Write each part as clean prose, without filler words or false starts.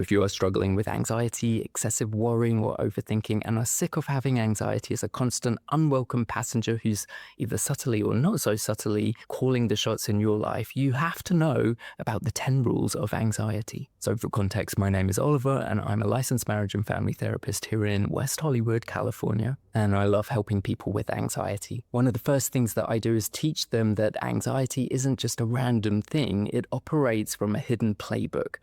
If you are struggling with anxiety, excessive worrying, or overthinking, and are sick of having anxiety as a constant, unwelcome passenger who's either subtly or not so subtly calling the shots in your life, you have to know about the 10 rules of anxiety. So, for context, my name is Oliver, and I'm a licensed marriage and family therapist here in West Hollywood, California. And I love helping people with anxiety. One of the first things that I do is teach them that anxiety isn't just a random thing, it operates from a hidden playbook.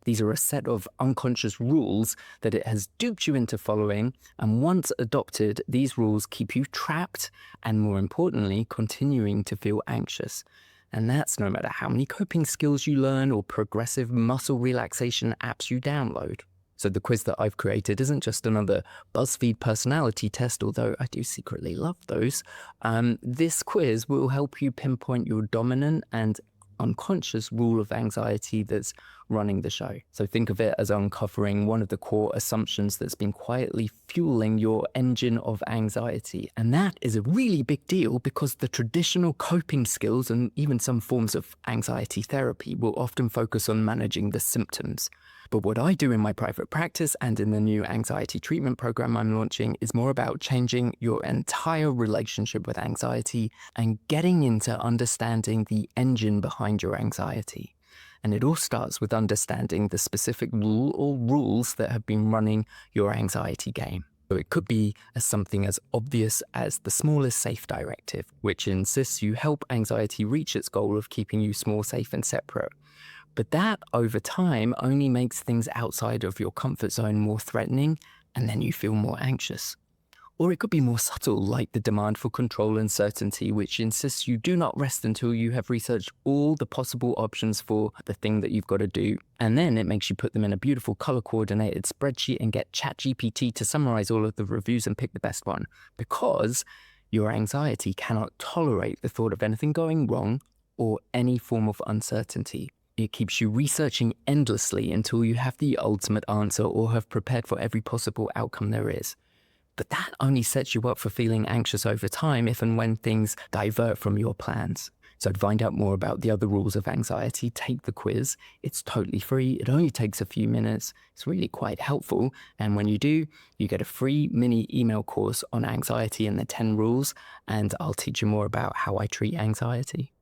These are a set of unconscious rules that it has duped you into following, and once adopted, these rules keep you trapped and, more importantly, continuing to feel anxious. And that's no matter how many coping skills you learn or progressive muscle relaxation apps you download. So the quiz that I've created isn't just another BuzzFeed personality test, although I do secretly love those. This quiz will help you pinpoint your dominant and unconscious rule of anxiety that's running the show. So think of it as uncovering one of the core assumptions that's been quietly fueling your engine of anxiety. And that is a really big deal because the traditional coping skills and even some forms of anxiety therapy will often focus on managing the symptoms. But what I do in my private practice and in the new anxiety treatment program I'm launching is more about changing your entire relationship with anxiety and getting into understanding the engine behind your anxiety. And it all starts with understanding the specific rule or rules that have been running your anxiety game. So it could be as something as obvious as the small is safe directive, which insists you help anxiety reach its goal of keeping you small, safe, and separate. But that, over time, only makes things outside of your comfort zone more threatening, and then you feel more anxious. Or it could be more subtle, like the demand for control and certainty, which insists you do not rest until you have researched all the possible options for the thing that you've got to do. And then it makes you put them in a beautiful color-coordinated spreadsheet and get ChatGPT to summarize all of the reviews and pick the best one. Because your anxiety cannot tolerate the thought of anything going wrong or any form of uncertainty. It keeps you researching endlessly until you have the ultimate answer or have prepared for every possible outcome there is. But that only sets you up for feeling anxious over time if and when things divert from your plans. So to find out more about the other rules of anxiety, take the quiz. It's totally free. It only takes a few minutes. It's really quite helpful. And when you do, you get a free mini email course on anxiety and the 10 rules. And I'll teach you more about how I treat anxiety.